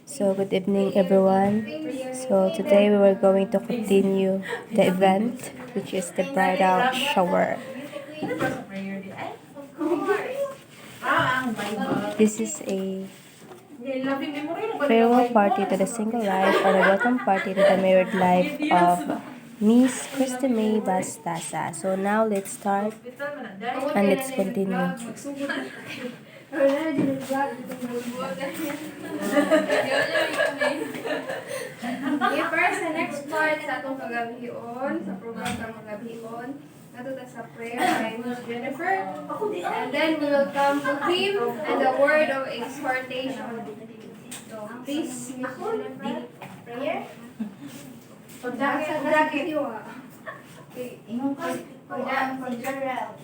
So good evening everyone. So today we were going to continue the event, which is the bridal shower. This is a farewell party to the single life or a welcome party to the married life of Miss Christy May Bastasa. So now let's start and let's continue. Okay, first, sa next part sa atong kagabihon, sa program sa kagabihon, natuta sa prayer by Ms. Jennifer. And then we will come to him and the word of exhortation. So, please, Ms. Jennifer, prayer. Pagdakit yun. Okay. Ingon ko pag-general.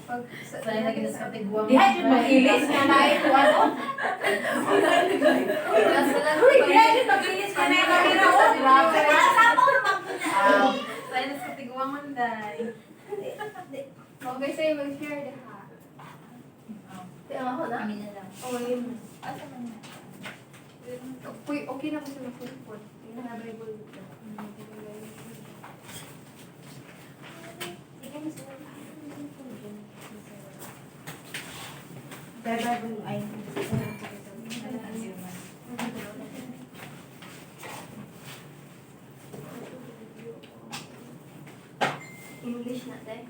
Saya na kita sa tigwang. Di hajud magilis na naay ko ano. Di hajud magilis ka na kamera ko. Sabaw naman ko na. Saya na sa tigwang manday. Okay, sa'yo mag-share din ha. Kaya ako na? Kami na lang. Okay. Okay na ko sa mag-phone. Tingnan na Bible dito. English natin.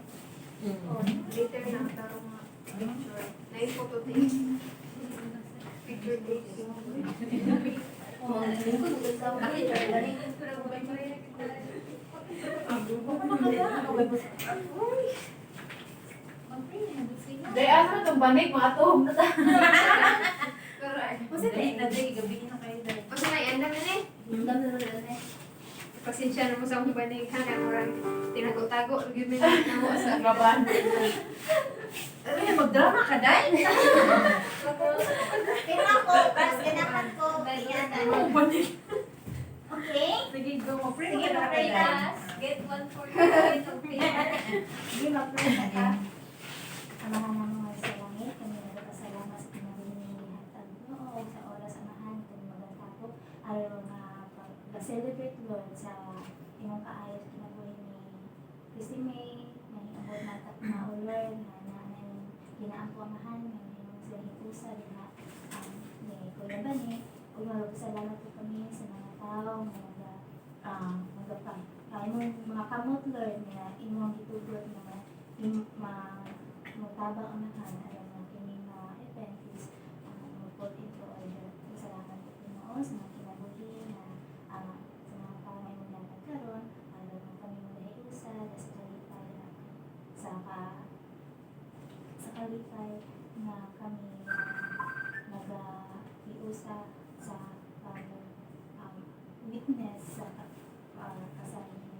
Oh, later na tarong nga. Picture. Na-photo tape. Picture tape. Daya ano itong banig mga to? Kasi na gabi na kayo dahil. Kasi na yan naman eh. Pasensya na mo sa akong banig ha. Kaya marang tinago-tago. Give me na mo sa Gaban. Ano yan, magdrama ka dahil? Kaya ko, pas ganahan ko. Banig. Okay? Sige, go mo. Pray Sige, ka mag-pray na ka. Get one for you. Sige, mag-pray ka ka. Amahan ng mga sa langit, kami nagpasalamat sa pinag-inihatag mo o sa oras amahan, kami magkatapos. Araw nga pag-celebrate, Lord, sa imong kaayos kinabuhi ni Christy May, na hiabot matak na o Lord, na ginaampo amahan, na imong sila hitusa, na ni Kuya Bani, kung magpasalamat po kami sa mga tao, imong mga kamot, Lord, na imong gitugot na mutabang amahan, alam na kining event is put into order. Salamat po Pinoon sa mga kinabuhi na sa mga tao na imong nagkaroon, alam mo kami mo nahiusa, sa kalipay na sa kalipay na kami nag-iusa sa witness sa kasal ni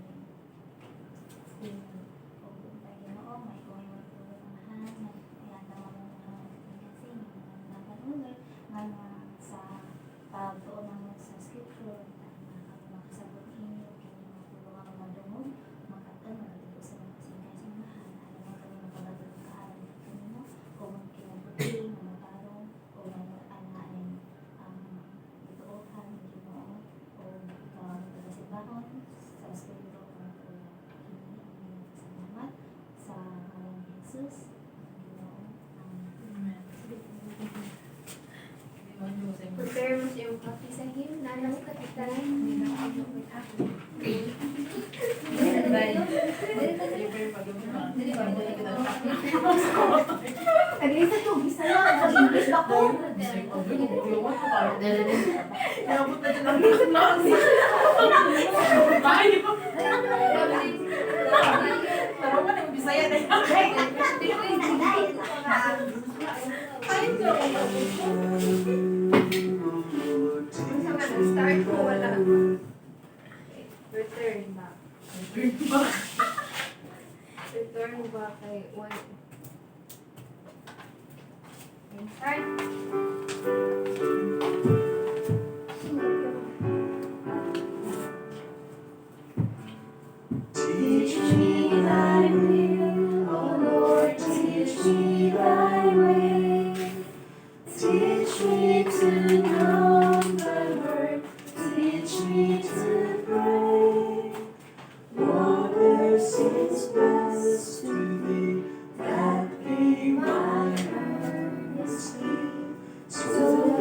Ginoo, may kung yung tulong amahan, ayan naman mo kasi sa pagtuon naman sa scripture, makasabot ninyo, kaya matulong ang madungog, makatan, magdito sa mga kasingkay sa amahan, alam mo kami magpabatulong kaaral kanino, kung kinabuti, matarong, o anain ituokan, Ginoo, o tagasibahon, sa espiritu, salamat sa ngalan ni Jesus. prepare mo sa iyong copy sa him. Nanang kapitan. Kaglisa to, bisa lang. Mag-English ba ko? Bisaya na yun. Start ko, wala. Return back. Return back kay one. Start. Teach me thy will, O Lord, teach me thy way. Teach me to know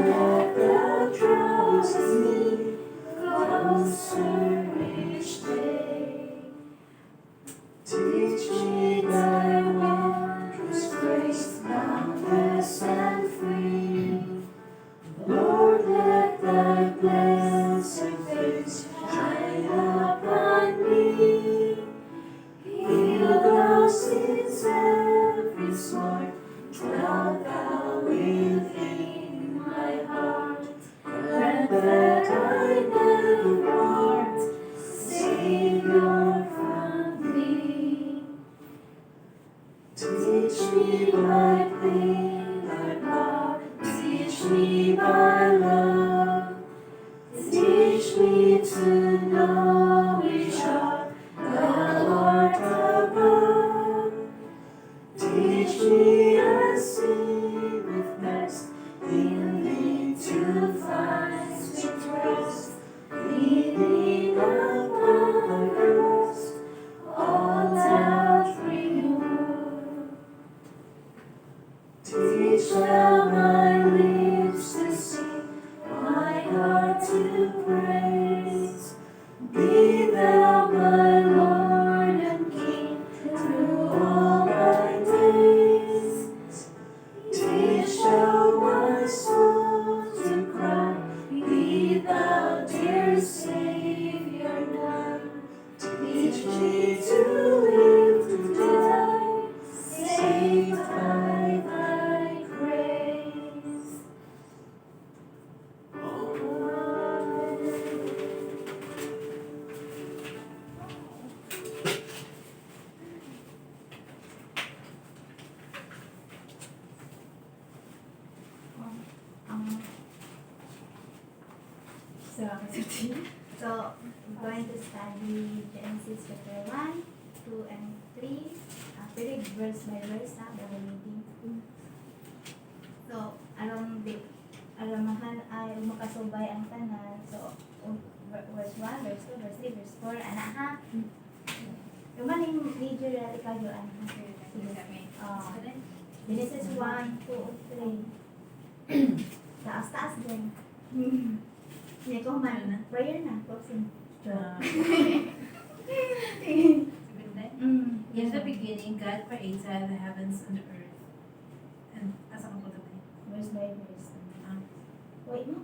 that thou drawest me closer each day. Teach me thy wondrous grace, boundless and free. Lord, let thy blessed face shine upon me. Heal thou sin's every smart, dwell thou within my heart. Grant that I never part, Savior, from thee. Teach me by pain, thy power, teach me by love. Teach me to know which art thou art above. Teach me as sin with best, in thee to find sweet rest, leading upon the rest, all doubt remove. Teach thou my lips to sing, my heart to praise. Be thou my Lord and King through all my days. Teach thou my soul to cry, be thou dear Savior nigh. Teach me to live to die, saved by thy grace. Amen. So, I'm going to study Genesis chapter 1, 2, and 3. Read verse by verse, the reading. So, alamahan ay makasubay ang tanan. So, verse 1, verse 2, verse 3, verse 4, anak ha? Yung maning major ikaw yun, Genesis 1, 2, 3. Taas-taas din. Hindi ko man. Prayer na. Closing. In the beginning, God created the heavens and the earth. And asa ko to ba? Verse by verse. Wait mo?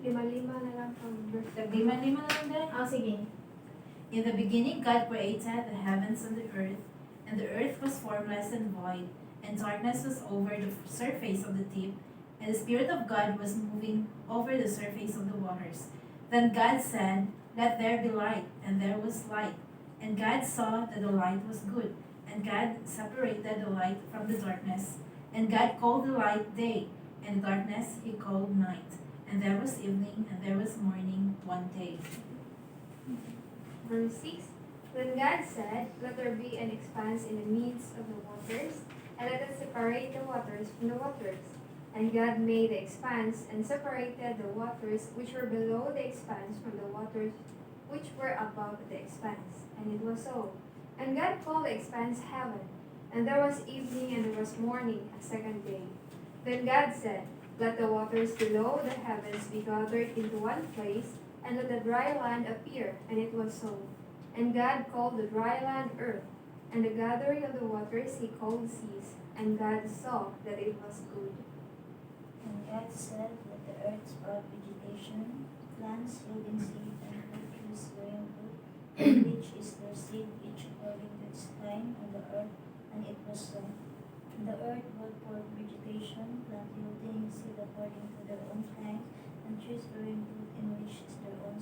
Lima-lima na lang ang verse. Lima-lima lang din. Oh, sige. In the beginning, God created the heavens and the earth was formless and void, and darkness was over the surface of the deep, and the Spirit of God was moving over the surface of the waters. Then God said, "Let there be light," and there was light. And God saw that the light was good, and God separated the light from the darkness. And God called the light day, and the darkness he called night. And there was evening, and there was morning one day. Verse 6. Then God said, "Let there be an expanse in the midst of the waters, and let us separate the waters from the waters." And God made the expanse, and separated the waters which were below the expanse from the waters which were above the expanse. And it was so. And God called the expanse heaven. And there was evening, and there was morning, a second day. Then God said, "Let the waters below the heavens be gathered into one place, and let the dry land appear." And it was so. And God called the dry land earth, and the gathering of the waters he called seas. And God saw that it was good. And God said, "Let the earth sprout vegetation, plants yielding seed, and fruit trees bearing fruit, in which is their seed, each according to its kind, on the earth." And it was so. And the earth brought forth vegetation, plant yielding seed according to their own kind, and trees bearing fruit, in which is their own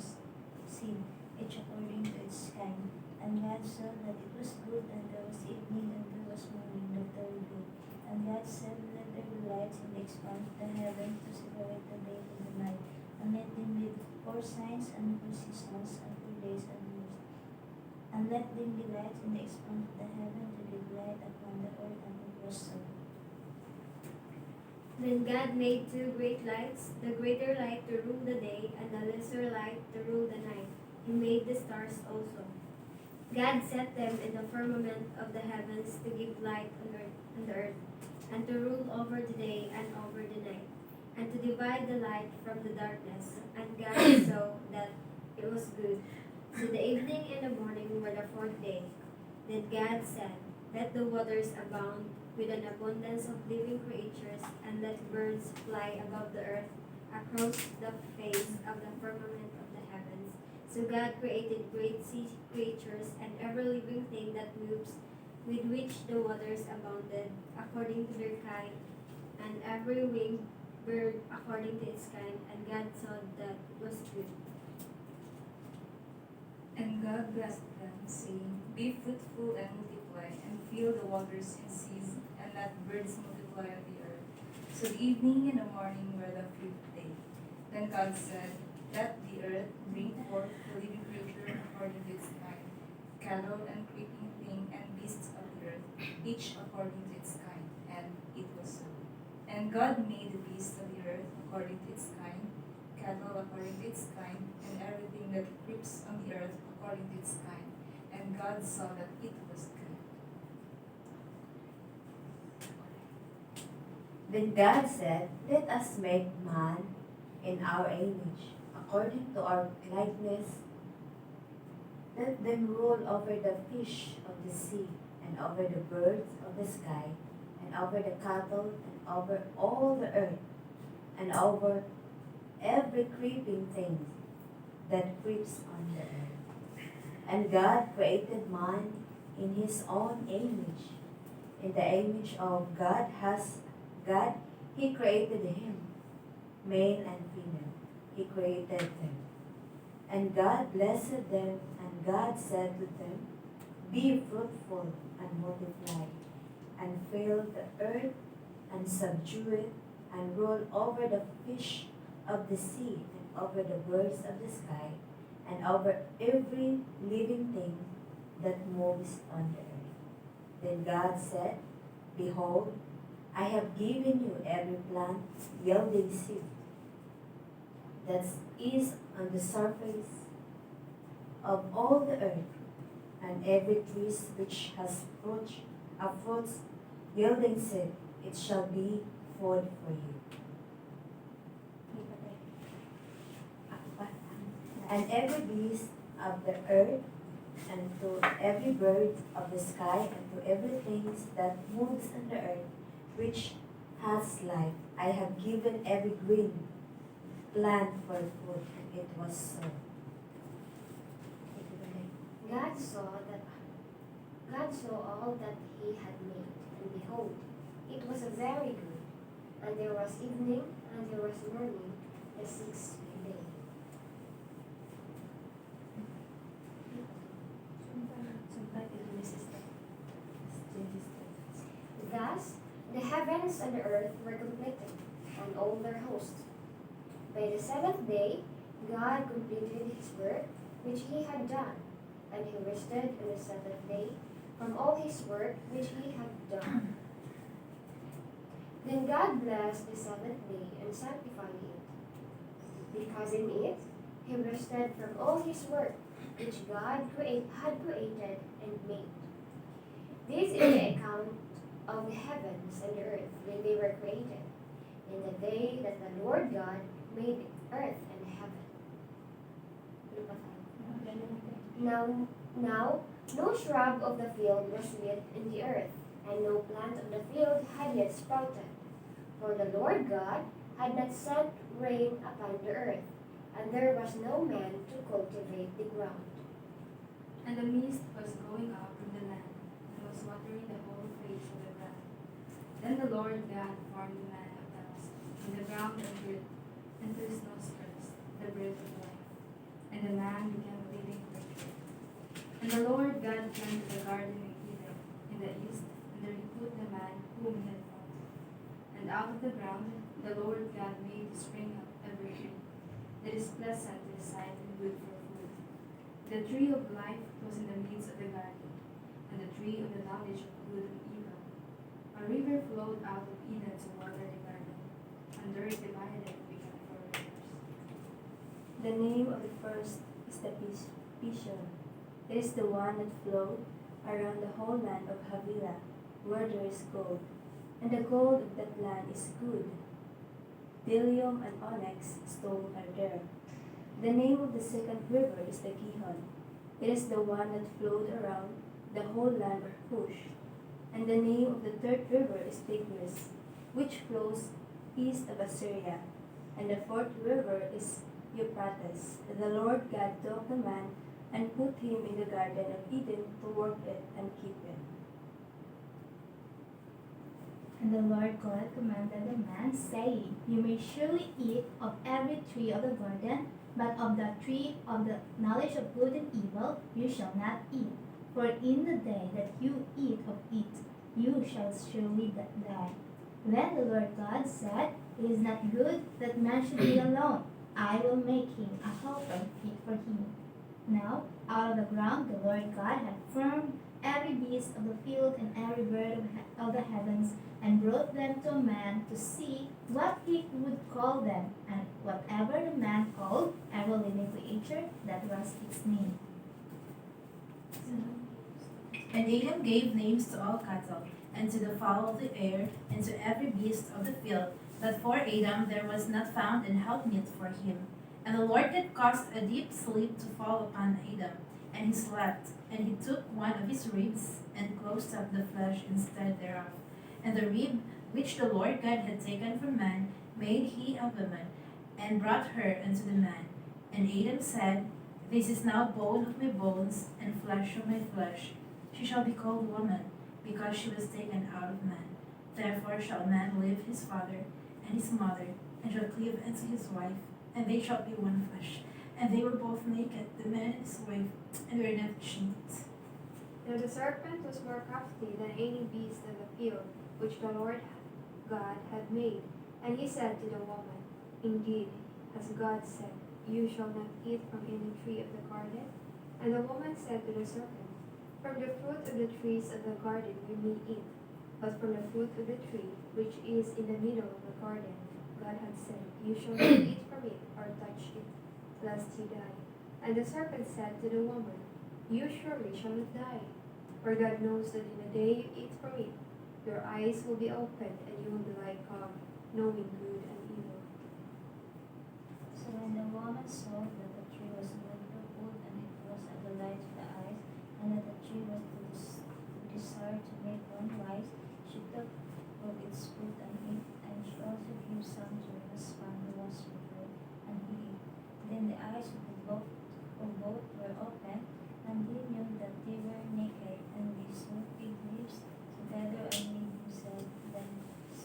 seed, each according to its kind. And God saw that it was good, and there was evening, and there was morning, the third day. And God said, "Let there be lights in the expanse of the heaven to separate the day from the night, and let them be for signs and for seasons and for days and years. And let them be lights in the expanse of the heaven to give light upon the earth." And it was so. Then God made two great lights, the greater light to rule the day, and the lesser light to rule the night. He made the stars also. God set them in the firmament of the heavens to give light on the earth, and to rule over the day and over the night, divide the light from the darkness. And God saw that it was good. So the evening and the morning were the fourth day. Then God said, let the waters abound with an abundance of living creatures, and let birds fly above the earth across the face of the firmament of the heavens. So God created great sea creatures and every living thing that moves, with which the waters abounded, according to their kind, and every winged bird according to its kind. And God saw that it was good. And God blessed them, saying, be fruitful and multiply, and fill the waters and seas, and let birds multiply on the earth. So the evening and the morning were the fifth day. Then God said, let the earth bring forth the living creature according to its kind, cattle and creeping thing and beasts of the earth, each according to its kind. And it was so. And God made the beasts of the earth according to its kind, cattle according to its kind, and everything that creeps on the earth according to its kind. And God saw that it was good. Then God said, let us make man in our image, according to our likeness. Let them rule over the fish of the sea, and over the birds of the sky, and over the cattle, and over all the earth, and over every creeping thing that creeps on the earth. And God created man in his own image. In the image of God he created him, male and female. He created them. And God blessed them, and God said to them, be fruitful and multiply, and fill the earth, and subdue it, and rule over the fish of the sea, and over the birds of the sky, and over every living thing that moves on the earth. Then God said, behold, I have given you every plant yielding seed that is on the surface of all the earth, and every tree which has fruits yielding seed, it shall be food for you. And every beast of the earth, and to every bird of the sky, and to everything that moves on the earth, which has life, I have given every green plant for food. And it was so. God saw all that he had made, and behold, it was a very good. And there was evening, and there was morning, the sixth day. Thus, the heavens and the earth were completed, and all their hosts. By the seventh day, God completed his work which he had done, and he rested on the seventh day from all his work which he had done. Then God blessed the seventh day and sanctified it, because in it he rested from all his work which God had created and made. This is the account of the heavens and the earth when they were created, in the day that the Lord God made earth and heaven. Now, no shrub of the field was yet in the earth, and no plant of the field had yet sprouted. For the Lord God had not sent rain upon the earth, and there was no man to cultivate the ground. And the mist was going up from the land, and was watering the whole face of the ground. Then the Lord God formed the man of dust, and the ground and breathed into his nostrils the breath of life, and the man became a living creature. And the Lord God planted the garden in Eden in the east, and there he put the man whom he had formed. And out of the ground the Lord God made to spring up every tree that is pleasant to the sight and good for food. The tree of life was in the midst of the garden, and the tree of the knowledge of good and evil. A river flowed out of Eden to water the garden, and there it divided and became 4 rivers. The name of the first is the Pishon. It is the one that flowed around the whole land of Havilah, where there is gold, and the gold of that land is good. bdellium and onyx stone are there. The name of the second river is the Gihon. It is the one that flowed around the whole land of Cush. And the name of the third river is Tigris, which flows east of Assyria. And the fourth river is Euphrates. The Lord God took the man and put him in the Garden of Eden to work it and keep it. And the Lord God commanded the man, saying, You may surely eat of every tree of the garden, but of the tree of the knowledge of good and evil you shall not eat. For in the day that you eat of it, you shall surely die. Then the Lord God said, It is not good that man should be alone. I will make him a helper fit for him. Now, out of the ground the Lord God had formed every beast of the field and every bird of the heavens, and brought them to a man to see what he would call them. And whatever the man called every living creature, that was its name. And Adam gave names to all cattle, and to the fowl of the air, and to every beast of the field. But for Adam there was not found an helpmeet for him. And the Lord God caused a deep sleep to fall upon Adam, and he slept. And he took one of his ribs, and closed up the flesh instead thereof. And the rib which the Lord God had taken from man made he a woman, and brought her unto the man. And Adam said, This is now bone of my bones, and flesh of my flesh. She shall be called woman, because she was taken out of man. Therefore shall man leave his father and his mother, and shall cleave unto his wife, and they shall be one flesh. And they were both naked, the man and his wife, and were not ashamed. Now the serpent was more crafty than any beast of the field which the Lord God had made. And he said to the woman, Indeed, as God said, You shall not eat from any tree of the garden. And the woman said to the serpent, From the fruit of the trees of the garden you may eat, but from the fruit of the tree which is in the middle of the garden, God had said, You shall not eat from it or touch it, lest you die. And the serpent said to the woman, You surely shall not die, for God knows that in the day you eat from it, your eyes will be opened, and you will be like God, knowing good and evil. So when the woman saw that the tree was good for food, and it was a delight to the eyes, and that the tree was to desire to make one wise, she took of its fruit and ate, and she also gave some to her husband who was with her, and he ate. Then the eyes of both were opened, and they knew that they were naked, and they sewed fig leaves together and made themselves bandages.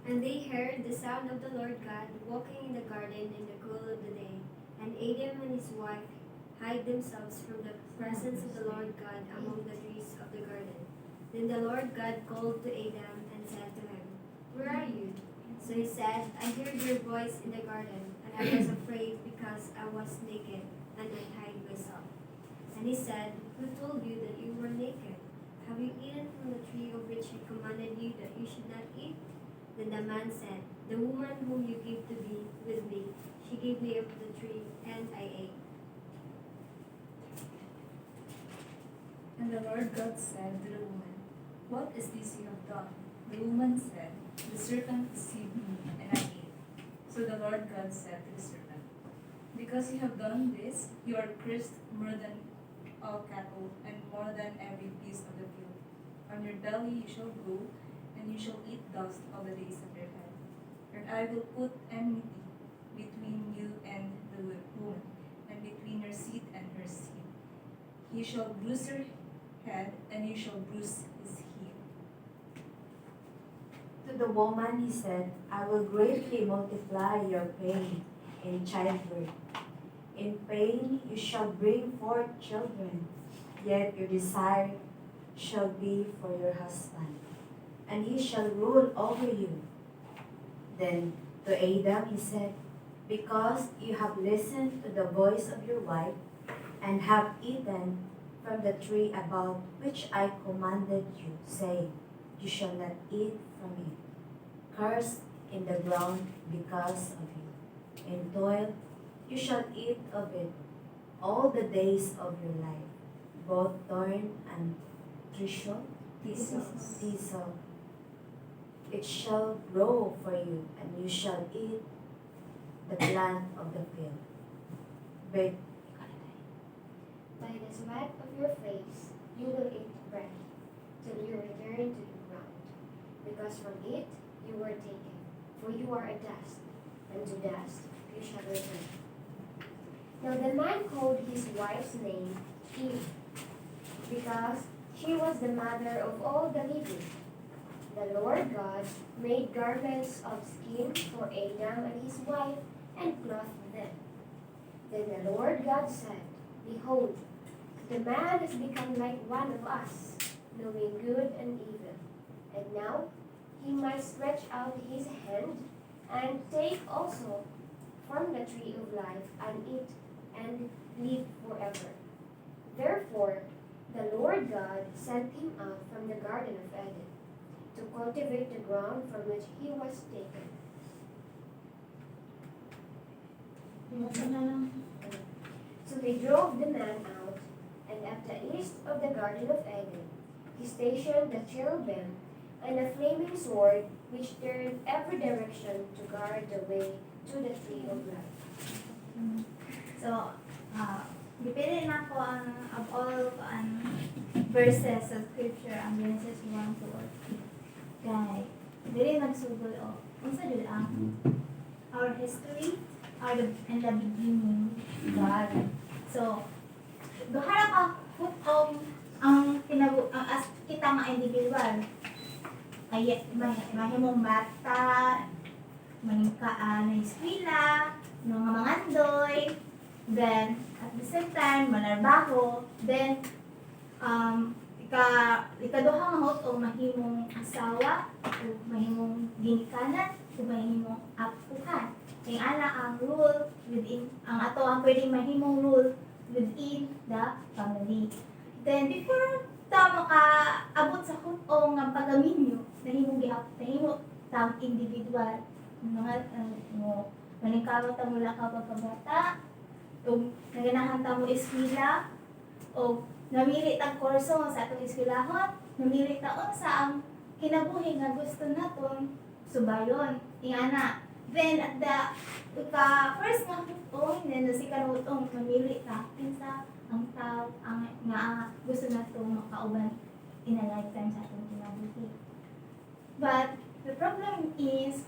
And they heard the sound of the Lord God walking in the garden in the cool of the day. And Adam and his wife hid themselves from the presence of the Lord God among the trees of the garden. Then the Lord God called to Adam and said to him, Where are you? So he said, I heard your voice in the garden, and I was afraid because I was naked, and I hid myself. And he said, Who told you that you were naked? Have you eaten from the tree of which I commanded you that you should not eat? Then the man said, The woman whom you gave to be with me, she gave me of the tree, and I ate. And the Lord God said to the woman, What is this you have done? The woman said, The serpent deceived me, and I ate. So the Lord God said to the serpent, Because you have done this, you are cursed more than all cattle, and more than every beast of the field. On your belly you shall go, and you shall eat dust all the days of your life. And I will put enmity between you and the woman, and between your seed and her seed. He shall bruise your head, and you shall bruise his heel. To the woman he said, I will greatly multiply your pain in childbirth. In pain you shall bring forth children, yet your desire shall be for your husband, and he shall rule over you. Then to Adam he said, Because you have listened to the voice of your wife, and have eaten from the tree about which I commanded you, saying, You shall not eat from it. Cursed in the ground because of it. In toil you shall eat of it all the days of your life, both thorn and thistles thistle. It shall grow for you, and you shall eat the plant of the field. But By the sweat of your face you will eat bread, till you return to the ground. Because from it you were taken, for you are a dust, and to dust you shall return. Now the man called his wife's name Eve, because she was the mother of all the living. The Lord God made garments of skin for Adam and his wife, and clothed them. Then the Lord God said, Behold, the man has become like one of us, knowing good and evil. And now he might stretch out his hand and take also from the tree of life and eat and live forever. Therefore, the Lord God sent him out from the Garden of Eden to cultivate the ground from which he was taken. So they drove the man out, and at the east of the Garden of Eden, he stationed the cherubim and a flaming sword which turned every direction to guard the way to the tree of life. So, depende na ko ang of all verses sa scripture ang Genesis 1 to 4. Kay, dili nagsugod o unsa jud ang our history are in the beginning God. So, duhara ka hutong ang as kita nga individual ay mahimong bata maningkaan na eskwela mga mangandoy, then at the same time manarbaho, then ikaduha nga hutong mahimong asawa o mahimong ginikanan o mahimong apukan. Kaya ana ang rule within ang ato ang pwedeng mahimong rule within the family. Then before ta makaabot sa hutong nga pagaminyo, nahimo tang individual mga maningkamot ta mula ka pagkabata o naganahan ta mo eskwela o namili tag kurso sa atong eskwelahon, namili ta unsa ang kinabuhi nga gusto naton subayon. Ingana. Then at the first nga hutong, then the second hutong mamili ta kinsa ang tao ang nga gusto nato makauban in a lifetime sa atong kinabuhi. But the problem is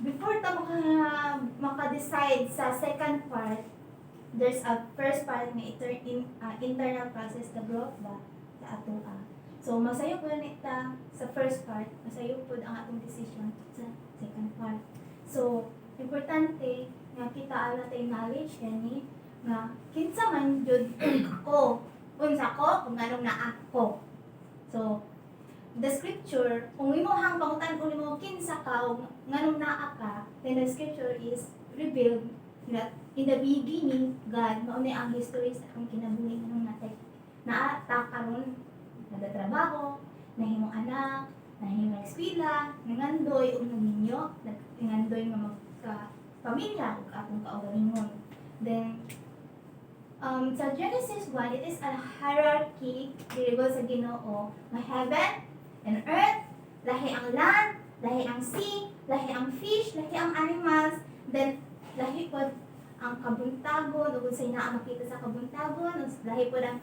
before ta maka-decide sa second part, there's a first part nga internal process the growth ba sa atoa. So masayo po ta sa first part, masayo po ang atong decision sa second part. So importante nga kita ala tay knowledge gani nga kinsa man jud ko, unsa ko kung nganong naa ko. So the scripture, kung imuhang pangutan kung imo kinsa ka o nganong naa ka, then the scripture is revealed that in the beginning, God, maunay ang history sa akong kinabuhi nganong natay. Naa ta karon nagatrabaho, nahimong anak, nahimong eskwela, nangandoy o naminyo, nangandoy nga magka-pamilya o akong kaugalingon. Then, sa Genesis 1, it is a hierarchy dirigo sa Ginoo, may heaven and earth, lahi ang land, lahi ang sea, lahi ang fish, lahi ang animals, then lahi po ang kabuntagon, o kung sa'yo na makita sa kabuntagon, lahi po ang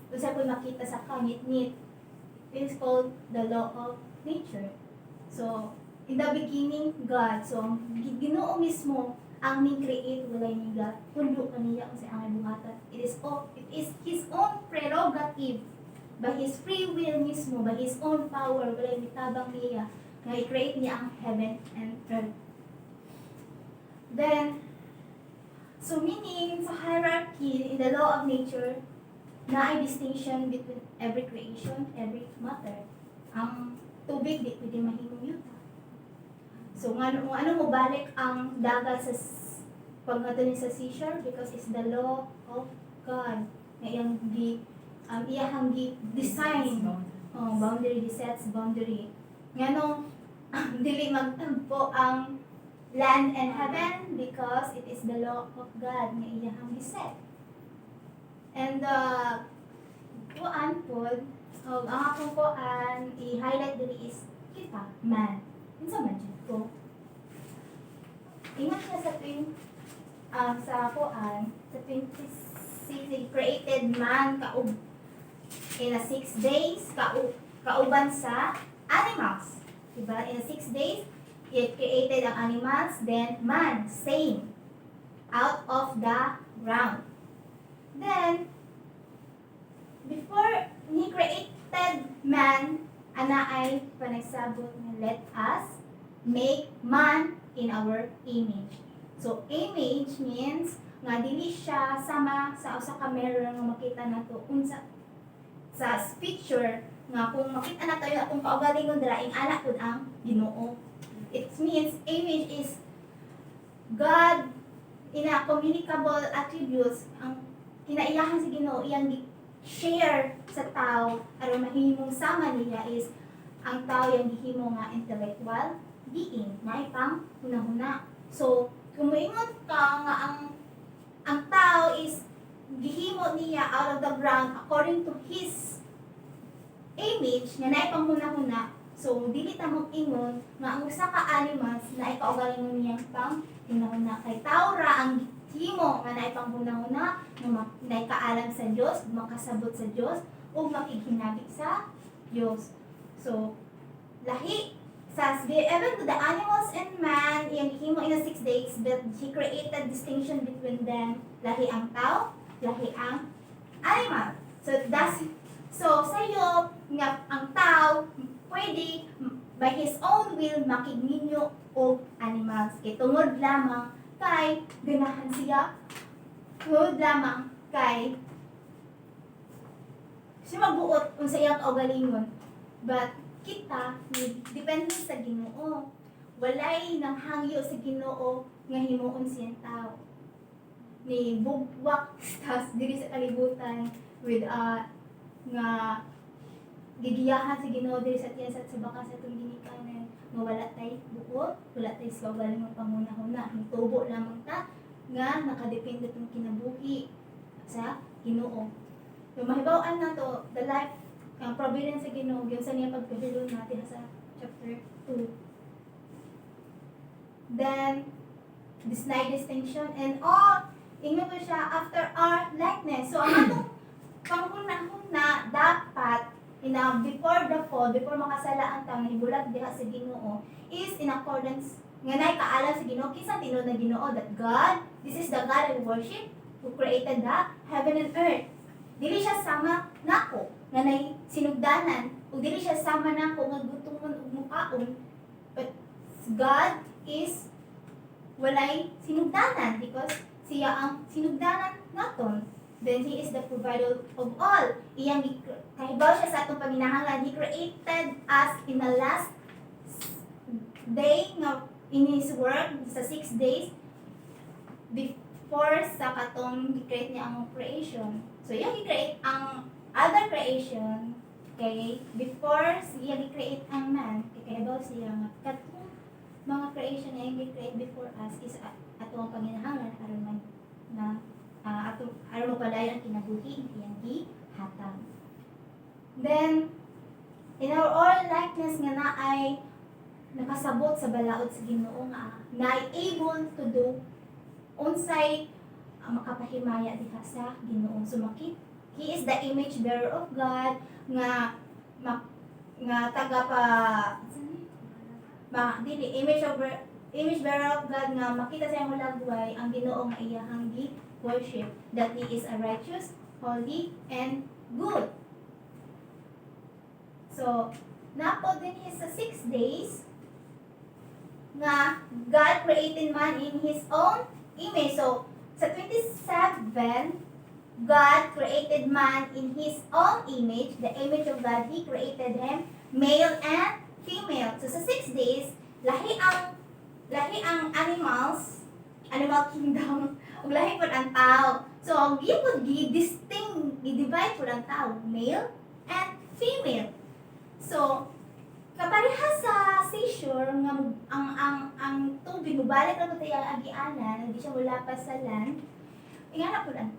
kung sa'yo po makita sa kangit-ngit. It is called the law of nature. So, in the beginning, God. So, Ginoo mismo ang ning-create, walay ni God. Pundo kaniya kung sa'yo ang buhatan. It is His own prerogative. By His free will mismo, by His own power, walay nitabang niya, na i-create niya ang heaven and earth. Then, so meaning, sa hierarchy, in the law of nature, na ay distinction between every creation, every matter. Ang tubig, di pwede mahimong yuta. So, ano mo balik ang dagat sa pagkatuloy sa seashore? Because it's the law of God. Na iyang design. Boundary, sets boundary. Ngano, dili magtampo ang land and heaven because it is the law of God nga iyang giset. And kuan po ang akong ko i-highlight diri is kita, man. Unsa man jud ko? Ingat siya sa tuwing sa kuan, sa 26 created man in a 6 days kauban sa animals. Diba? In a 6 days, it created ang animals, then man, same, out of the ground. Then, before he created man, ana ay panagsabot nga let us make man in our image. So, image means nga dili siya sama sa usa ka mirror nga makita nato unsa sa picture nga kung makita nato yung atong kaugalingon dira ing ana pud ang Ginoo. It means image is God in a communicable attributes ang kinaiyahan sa Ginoo iyang share sa tao aron mahimong sama niya is ang tao yung gihimo nga intellectual being na ipang hunahuna. So, kung moingon ka nga ang tao is gihimo niya out of the ground according to his image nga naay panghuna-huna. So, dili ta mo ingon nga ang usa ka animals na ikaugalingon niya pang hunahuna. Kay tao ra ang himo nga naay panghuna-huna nga naay kaalam sa Dios, makasabot sa Dios ug makighinabik sa Dios. So, lahi sa even to the animals and man, iyang gihimo in a 6 days, but he created distinction between them. Lahi ang tao, lahi ang animal. So sayo nga ang tao pwede by his own will makigninyo og animals. Kay tungod lamang kay ganahan siya. Tungod lamang kay siya magbuot unsa iyang kaugalingon. But kita depende sa Ginoo. Walay nang hangyo sa Ginoo nga himuon siyang tao. Ni bugwak tas diri sa kalibutan with nga gigiyahan sa Ginoo diri sa tiyan sa bakas sa atong ginikanan nga wala tay buot, wala tay sa galing ng pangunahuna. Hitubo lamang ta nga nakadepende tong kinabuhi sa Ginoo. Yung mahibaw-an na to, the life ang providence sa Ginoo gyud sa niya pagpahilom natin sa chapter 2. Then this night distinction and all ingon ko siya after our likeness. So ang atong panghunahuna dapat before the fall, before makasala ang tao nahibulag diha sa Ginoo is in accordance nga nay kaalam sa Ginoo kinsa tinod na Ginoo that God, this is the God I worship who created the heaven and earth. Dili siya sama nako nga nay sinugdanan ug dili siya sama nako nga gutumon ug mukaon. But God is walay sinugdanan because siya ang sinugdanan naton. Then He is the provider of all. Iyang kahibaw siya sa atong paminahanglan. He created us in the last day nga in His work sa 6 days before sa katong i-create niya ang creation. So, yung i-create ang other creation, okay, before siya i-create ang man, kakahibaw siya nga katong mga creation na yung i-create before us is atong paminahanglan aron man na aron mapadayon ang kinabuhi iyang gihatag. Then, in our own likeness nga naay nakasabot sa balaod sa Ginoo nga naay able to do unsay makapahimaya diha sa Ginoo. So he is the image bearer of God nga image bearer of God nga makita sa iyang hulagway ang Ginoo nga iyahang worship, that He is a righteous, holy, and good. So, napo din sa 6 days nga God created man in His own image. So, sa 27, God created man in His own image, the image of God, He created him, male and female. So, sa 6 days, lahi ang animal kingdom, ug lahi pod ang tao. So, ang gi-divide pod ang tao, male and female. So, kapareha sa seashore nga ang tubig mubalik ra pod iyang agianan, hindi siya mulapas sa land. Ingana pod ang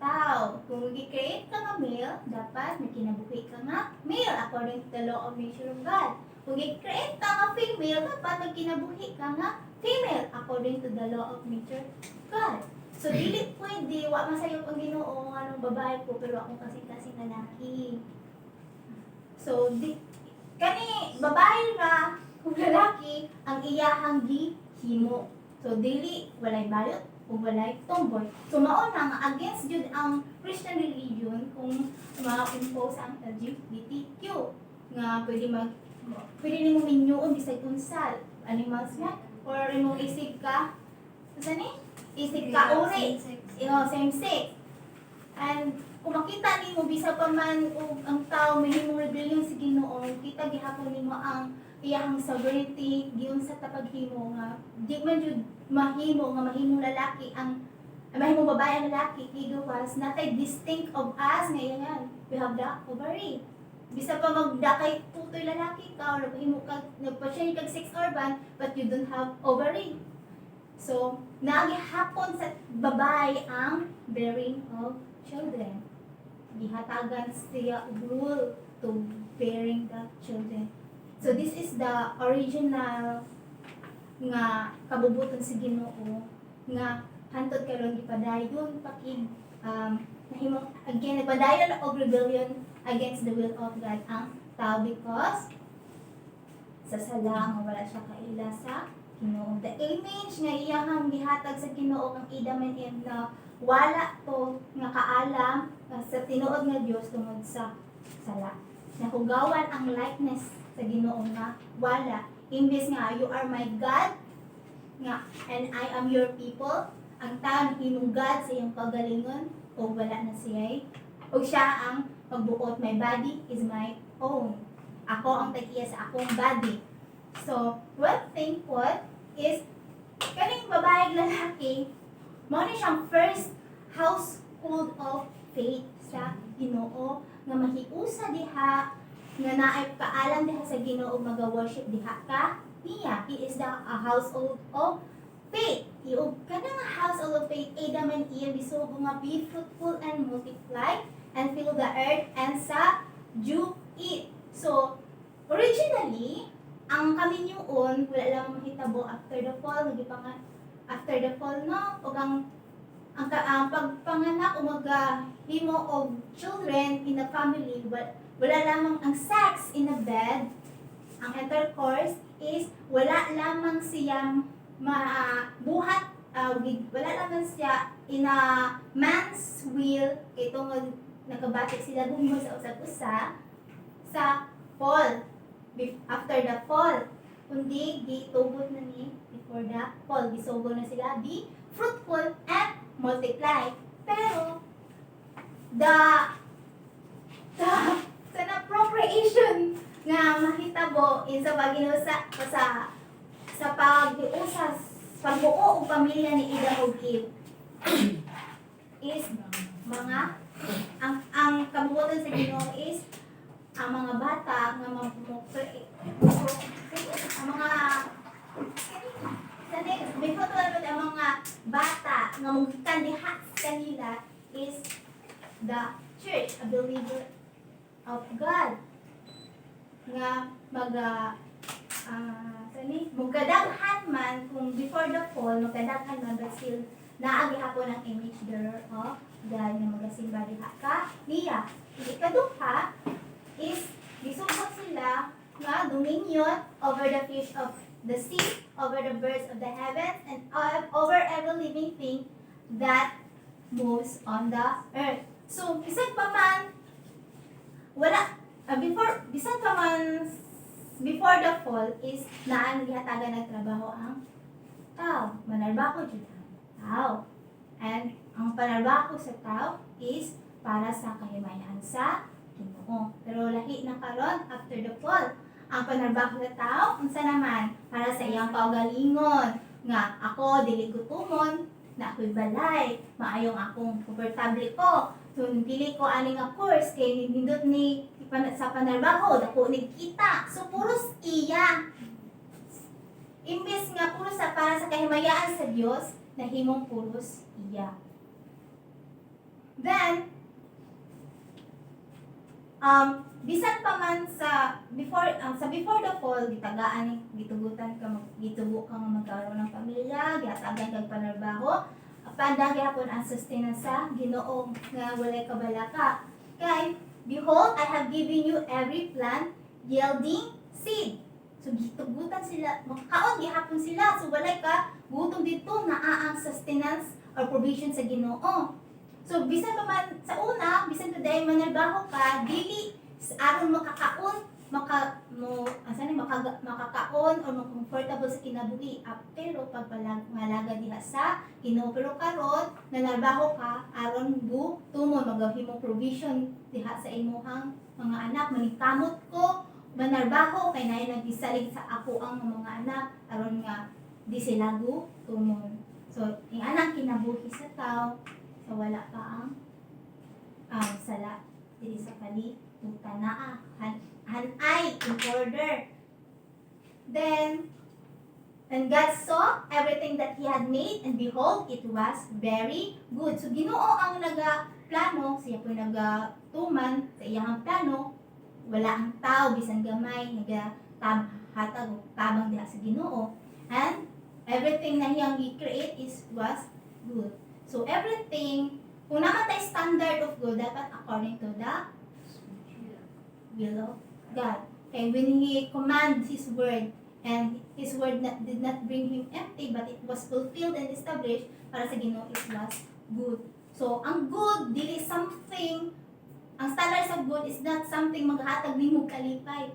tao. Kung gi-create ka nga male, dapat may kinabuhi ka nga male according to the law of nature of God. Kung gi-create ka nga female, dapat may kinabuhi ka nga female according to the law of nature of God. So dili pwede wa masayo ang Ginoo nga nung babae ko pero ako kasi lalaki. So kani babae ra kung lalaki ang iyahang gihimo. So dili walay bayot o walay tomboy. So mao na nga against jud ang Christian religion kung ma-impose ang LGBTQ nga pwede nimo minyuon bisag unsal animals nga or imong isig ka ni isig ka uri same sex. And kung makita nimo bisa pa man og ang tao mahimong rebellion sa Ginoo, kita gihapon nimo ang iyang sovereignty giun sa tapaghimo nga di man jud mahimong lalaki ang mahimong babae ang lalaki igawas natay distinct of us nga yan we have the ovary. Bisa pa magdakay tutoy lalaki ka or mahimo ka nagpa-change kag sex organ but you don't have ovary. So, nagihapon sa babae ang bearing of children. Gihatagan siya og rule to bearing the children. So, this is the original nga kabubuton sa Ginoo nga hantod karon gipadayon pakig nahimong again nagpadayon og rebellion against the will of God ang tao because sa sala nga wala siya kaila sa Ginoo. The image nga iyahang gihatag sa Ginoo ang Adam and Eve na wala to nga kaalam sa tinuod nga Dios tungod sa sala. Nahugawan ang likeness sa Ginoo nga wala. Imbes nga you are my God nga and I am your people. Ang tao himong God sa iyang kagalingon o wala na siya. O siya ang pagbuot, my body is my own. Ako ang tag-iya sa akong body. So, one thing po is, kaning babae lalaki, mo na siyang first household of faith sa Ginoo nga mahiusa diha nga naay kaalam diha sa Ginoo maga-worship diha ka niya. He is the household of faith. Iog kanang household of faith, Adam and Eve bisugo nga be fruitful and multiply and fill the earth and subdue it. So, originally, ang kami yun, wala lang mahitabo after the fall, after the fall, no? O ang pagpanganak, himo of children in the family, wala lamang ang sex in the bed, ang intercourse is, wala lamang siyang buhat, wala lamang siya in a man's will, itong nakabatik sila bumbo sa usap-usa, sa fall. After the fall, kundi gitugot na ni before the fall, gisugo na sila, be fruitful and multiply. Pero the procreation nga mahitabo in sa pag-inusa sa pag-iusas pagbuo og pamilya ni Adam ug Eve is mga ang kabubuton sa Ginoo is ang mga bata nga ang mga before ang mga bata nga mugikan diha kanila is the church, a believer of God nga mugadaghan man kung before the fall mugadaghan man but still naagi hapon ang image bearer of God nga magasimba diha ka niya. Ikaduha is gisubok sila nga dominion over the fish of the sea, over the birds of the heavens, and over every living thing that moves on the earth. So, bisag pa man before the fall is naan gihatagan ng trabaho ang tao. Manarbaho jud ang tao. And ang panarbaho sa tao is para sa kahimayan sa Ginoo. Pero lahi na karon after the fall, ang panarbaho sa tao unsa naman para sa iyang kaugalingon nga ako dili gutomon na ako'y balay, maayong akong komportable ko. So, dili ko ani nga course kay nindot ni sa panarbaho dako ni kita. So puros iya. Imbes nga puros para sa kahimayaan sa Dios, nahimong puros iya. Then, bisan pa man sa before the fall gitugutan ka gitubo ka nga magkaroon ng pamilya, gihatagan kag panarbaho, panda gyapon ang sustenance sa Ginoo nga walay kabalaka. Kay behold, I have given you every plant yielding seed. So gitugutan sila, makaon gihapon sila, so walay ka gutom dito naa ang sustenance or provision sa Ginoo. So bisan pa man sa una, bisan today manarbaho ka, dili aron makakaon, makakaon or comfortable sa kinabuhi. Pero pagpalagad diha sa Ginoo, pero karon nanarbaho ka aron tumon magahimo provision diha sa imuhang mga anak. Manikamot ko manarbaho kay naay nagdisalig sa ako ang mga anak aron nga di sila tumon. So ang anak kinabuhi sa tao, so wala pa ang sala diri sa kalibutan naa hanay in order. Then and God saw everything that He had made, and behold, it was very good. So Ginoo ang nagaplano, siya po nagatuman sa iyang plano. Wala ang tao bisan gamay nagahatag tabang diha sa Ginoo, and everything na iyang i-create was good. So everything, kung naman tayo standard of good, dapat according to the will of God. Okay, when He commands His word, and His word did not bring Him empty, but it was fulfilled and established, para sa Ginoo it was good. So ang good, dili something, ang standard sa good is not something maghatag nimo kalipay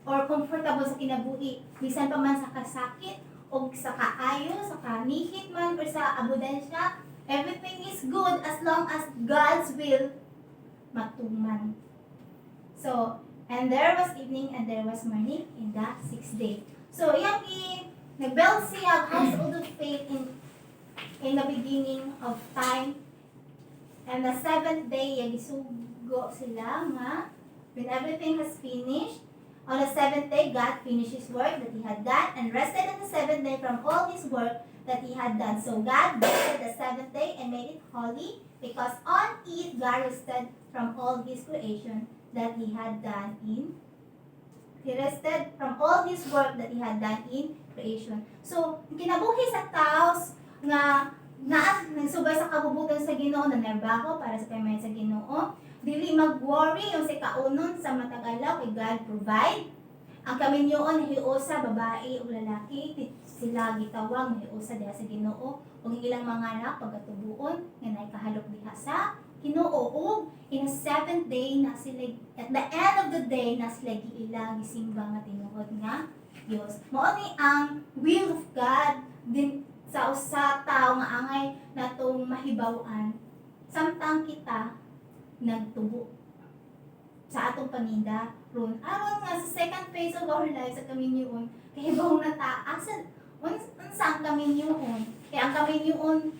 or comfortable sa kinabuhi. Bisan pa man sa kasakit, o sa kaayo, sa kanihit man, or sa abundansya, everything is good as long as God's will matuman. So, and there was evening and there was morning in the 6th day. So, iyang nag-build siya household of faith in the beginning of time. And the 7th day, isugo sila nga, when everything has finished, on the 7th day, God finished His work that He had done and rested on the 7th day from all His work that He had done. So God blessed the 7th day and made it holy, because on it God rested from all His creation that He had done in. He rested from all His work that He had done in creation. So, kinabuhi sa taos nga nagsubay sa kabubutan sa Ginoo, nanarbaho para sa pamayan sa Ginoo. Dili mag-worry yung sa kaunon sa matagalaw kay God provide. Ang kaminyoon hiusa babae o lalaki, sila gitawag hiusa diha sa Ginoo, ug ilang mga anak pagkatubuon nga nay kahalok diha sa Ginoo. Ug in the 7th day na sila, at the end of the day na sila giilang gisimba nga tinuod nga Dios. Mao ni ang will of God din sa usa tawo nga angay natong mahibaw-an samtang kita nagtubo sa atong paninda ron aron nga sa second phase of our life sa kaminyoon kahibaw na ta asa unsa ang kaminyoon kay ang kaminyoon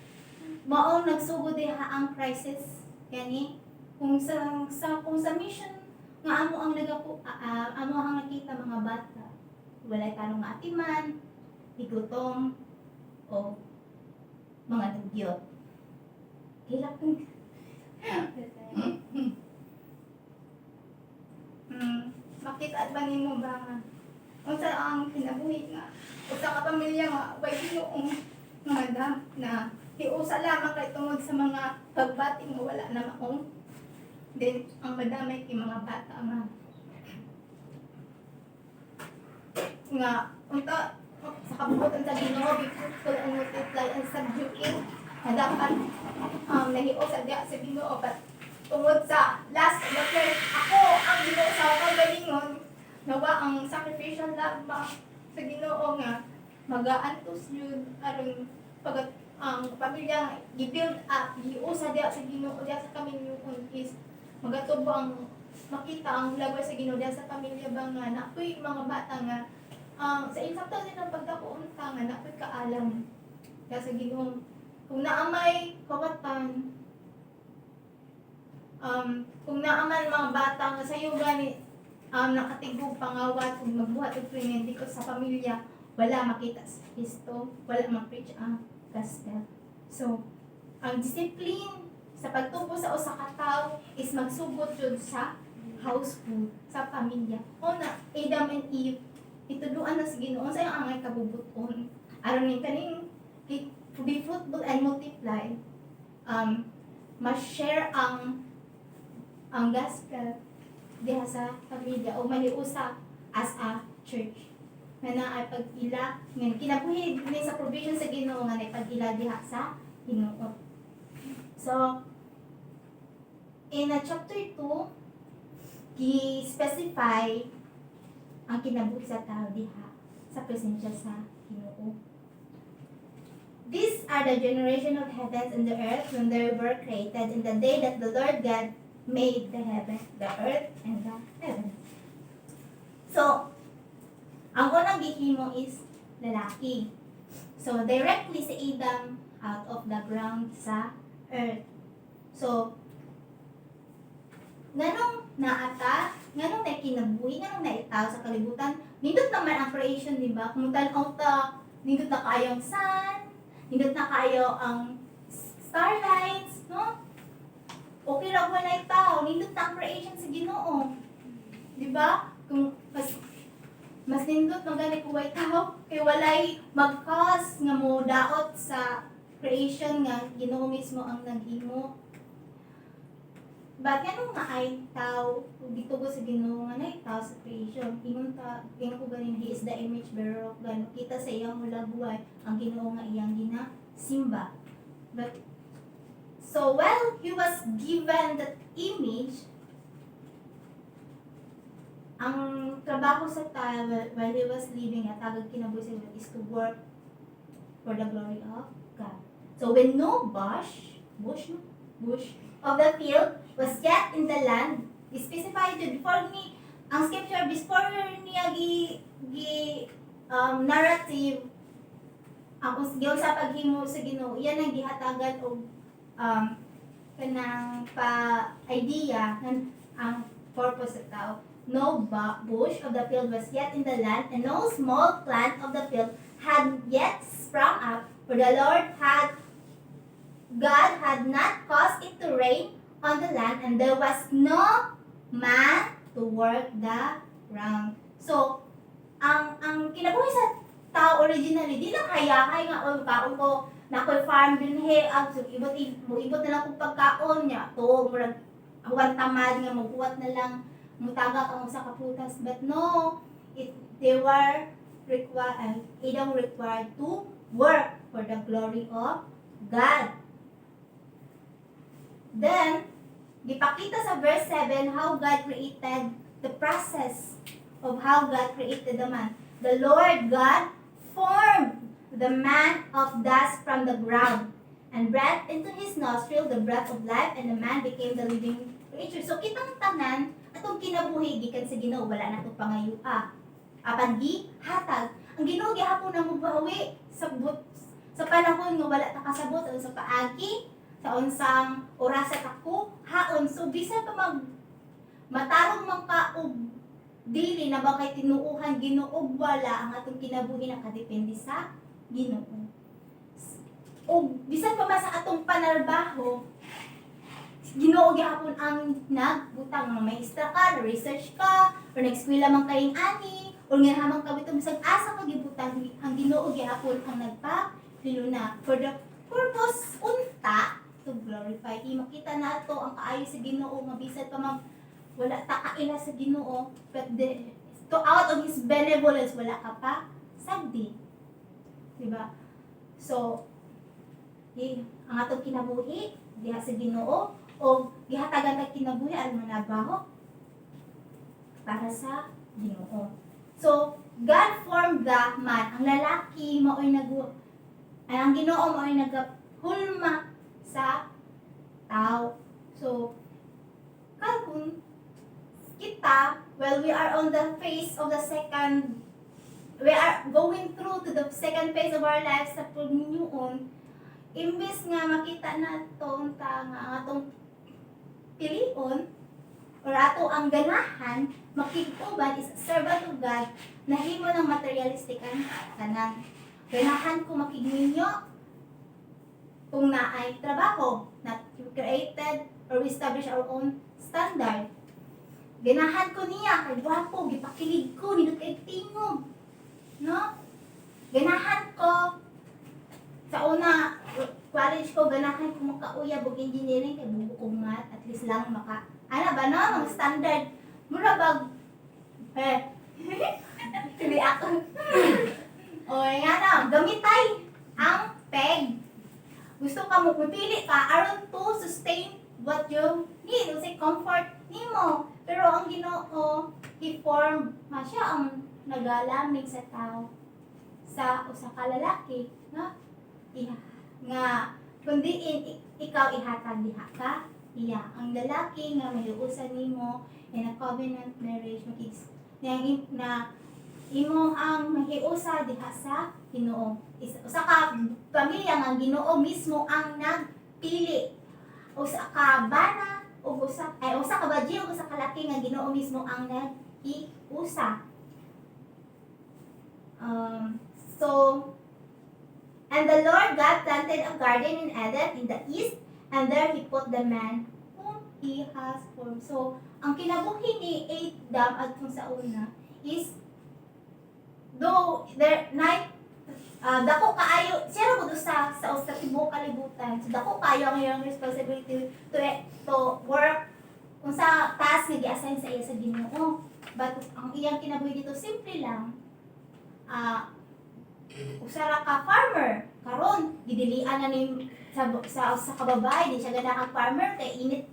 mao nagsugod diha ang crisis kani kung sa mission nga amo ang amo ang nakita mga bata walay tanong nga atiman igutom o mga dugyot hilak makita ba nimo ba nga unsa ang kinabuhi nga usa ka pamilya nga way Ginoong nga madam na hiusa lamang kay tungod sa mga pagbating nga wala na maong then ang madamay kay mga bata nga unta sa kabubutan sa Ginoo be fruitful and multiply and subdue na dapat nahiusa diya sa Ginoo but tungod sa last of the first ako ang Ginoo sa kagalingon nawa ang sacrificial love sa Ginoo nga magaantos yun aron pag ang pamilya gi-build up giusa diya sa Ginoo diya sa kaminyoon is magatubo ang makita ang love sa Ginoo diya sa pamilya ba nga napoy mga bata nga sa insakto din ang pagkakuunta nga napoy kaalam diya sa Ginoo kung naamay kawatan kung naaman mga bata nga sayo gani nakatigog pangawat kung magbuhat og trinity ko sa pamilya wala makita sa Kristo wala ma-preach ang gospel. So ang discipline sa pagtubo sa usa ka tawo is magsugod jud sa household, sa pamilya. Una, Adam and Eve, ituluan na si Ginoo sa iyang angay kabubuton. Aron ni kaning be fruitful and multiply. Ma-share ang gospel diha sa pamilya o maniusa as a church. Nga na ay pag-ila, nga kinabuhi ni sa provision sa Ginoo nga na pag-ila diha sa Ginoo. So, in chapter 2, i-specify ang kinabuhi sa tao diha sa presensya sa Ginoo. These are the generation of heavens and the earth when they were created in the day that the Lord God made the heaven, the earth, and the heavens. So, ang unang gihimo is lalaki. So, directly si Adam out of the ground sa earth. So, nganong naata, nganong nakinabuhi, nganong naitaw sa kalibutan, nindot naman ang creation, di ba? Kung tanaw ta, nindot na kayong sun, nindot na kayo ang starlights, no? Okay ra wala itaw, nindot na ang creation sa Ginoo. Di ba? Kung mas nindot no gani ko way tao, kay walay mag-cause nga mo daot sa creation nga Ginoo mismo ang naghimo. But ganun nga ay tao, gitugo sa Ginoo nga na tao sa creation. Ingon ko ganin, he is the image bearer of God. Kita sa iyang mula buhay ang Ginoo nga iyang ginasimba. But so while he was given that image, ang trabaho sa tao while he was living at tagag kinabuhi sa Ginoo is to work for the glory of God. So when no bush of the field was yet in the land, specified before ni ang scripture before niya narrative ang usgaw sa paghimo sa Ginoo, iyan ang gihatagan og kanang idea ng ang purpose sa tao. No bush of the field was yet in the land, and no small plant of the field had yet sprung up, for the God had not caused it to rain on the land, and there was no man to work the ground. So, ang kinabuhi sa tao originally, di lang hayahay nga, o kaon ko, na ko'y farm din so ibot na lang kong pagkaon niya, to, murag, awan tamad nga, magbuhat na lang, mutaga kang sa kaprutas, but no, they were required to work for the glory of God. Then, dipakita sa verse 7 how God created the process of how God created the man. The Lord God formed the man of dust from the ground and breathed into his nostril the breath of life, and the man became the living creature. So, kitang tanan, atong kinabuhi, gikan sa Ginoo, wala na itong pangayua. Apan hatag, ang Ginoo gihapon na mubawi sa panahon nga wala ta kasabot sa paagi, sa unsang oras sa tako, haon. So, bisan pa matarong man ka og dili na ba kay tinuuhan Ginoo, wala ang atong kinabuhi nakadepende sa Ginoo. O bisan pa sa atong panarbaho, Ginoo gyapon ang nagbutang mga maestra ka, research ka, or nag-eskwela man kayong ani, or nga hamang kabitong bisag asa ka gibutang, ang Ginoo gyapon ang nagpahiluna for the purpose unta to glorify Him. Makita nato ang kaayo sa Ginoo, mabisad pa man wala ta kaila sa Ginoo, but to out of His benevolence wala ka pa sagdi. Diba? So, ang atong kinabuhi diha sa Ginoo, o gihatagan kag kinabuhi aron manabaho para sa Ginoo. So, God formed the man. Ang lalaki mao'y ang Ginoo mao'y nagahulma sa tao. So, kung kita, well, we are on the phase of the second, we are going through to the second phase of our lives sa pagninyuon, imbes nga makita nato nga ang atong pilion or ato ang ganahan, makig-uban is servant of God, nahimo ng materialistic ang tanan. Ganahan ko makigninyo kung naay trabaho, created or we establish our own standard. Ganahan ko niya, kay gwapo, gipakilig ko, nindot kay tingog. No? Ganahan ko, sa una, college ko, ganahan ko makauyab og engineering, kay buko ko math, at least lang ano ba no, mga standard. Mura bag, hindi ako. O, nga na, gamitay ang peg. Gusto ka mo, pipili ka, aron to sustain what you need, o say comfort nimo. Pero ang Ginoo, i-form siya ang nagalamig sa tao sa usa ka lalaki, no? Nga kundi ikaw ihatag diha ka iya ang lalaki nga mahiusa nimo in a covenant marriage na imo ang mahiusa diha sa Ginoo. Usa ka pamilya nga Ginoo mismo ang nagpili. Usa ka bana o usa ka badyo o usa ka laki nga Ginoo mismo ang nag-iusa. And the Lord God planted a garden in Eden in the east, and there He put the man whom He has formed. So, ang kinabuhi ni Adam at kung sa una is, though there night, dako kaayo, siya mo sa tibok kalibutan. So, dako kaayo ang iyong responsibility to work kung sa task nga gi-assign sa iya sa Ginoo. But ang iyang kinabuhi dito simple lang. Usara ka farmer karon gidilian na ni sa kababay di siya ganahan farmer kay init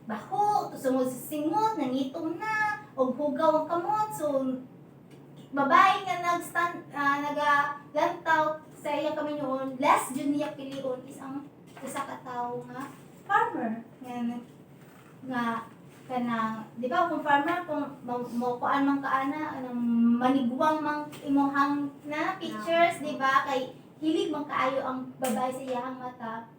baho tusungod sa singot nangitom na og hugaw ang kamot so babay nga nagalantaw sa iya kaminyoon less jud niya pilion is ang usa ka tawo nga farmer nga kanang di ba kung farmer kung mo kuan man kaana anang manigwang mang imuhang na pictures di ba kay hilig man kaayo ang babay sa iyang mata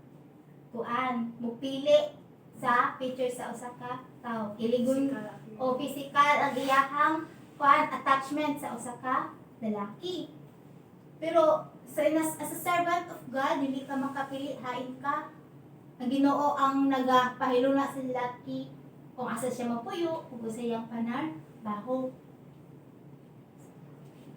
kuan mo pili sa pictures sa usa ka tawo kiligon o physical ang iyahang kuan attachment sa usa ka lalaki pero as a servant of God dili ka makapili hain ka ang Ginoo ang nagapahiluna sa lalaki kung asa siya mapuyo, kung sa iyang panarbaho.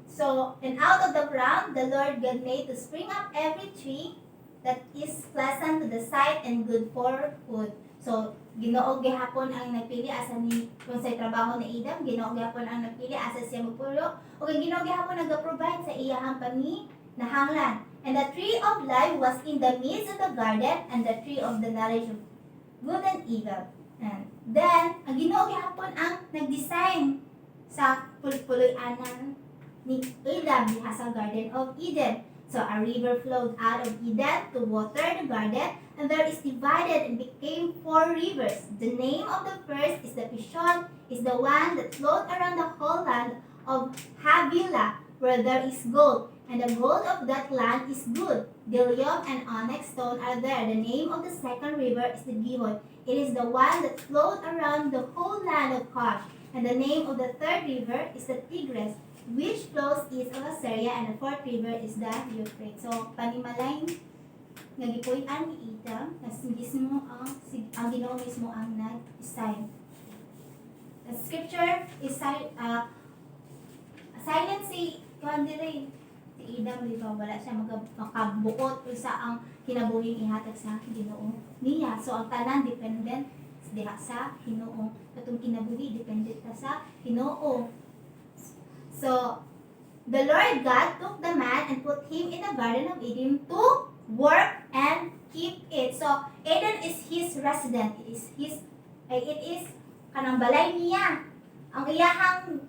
So, and out of the ground, the Lord God made to spring up every tree that is pleasant to the sight and good for food. So, Ginoo gihapon ang nagpili asa ni kung sa trabaho ni Adam, Ginoo gihapon ang nagpili asa siya mapuyo, o kung Ginoo gihapon nag-provide sa iyahang paminahanglan. And the tree of life was in the midst of the garden, and the tree of the knowledge of good and evil. And then, ang Ginoo gihapon ang nag-design sa puloy-anan ni Adam diha sa Garden of Eden. So a river flowed out of Eden to water the garden, and there is divided and became 4 rivers. The name of the first is the Pishon, is the one that flowed around the whole land of Havilah, where there is gold, and the gold of that land is good. Bdellium and onyx stone are there. The name of the second river is the Gihon. It is the one that flowed around the whole land of Cush. And the name of the third river is the Tigris, which flows east of Assyria, and the fourth river is the Euphrates. So, panimalay nga gipuy-an ni Adam, mismo ang Ginoo mismo ang nag-design. The scripture is silent si Adam, di ba? Wala siya makabuot sa ang kinabuhing ihatag sa Ginoo niya. So, ang tanan dependent diha sa Ginoo. Katong kinabuhi dependent ta sa Ginoo. So, the Lord God took the man and put him in the Garden of Eden to work and keep it. So, Eden is his resident. It is kanang balay niya. Ang iyahang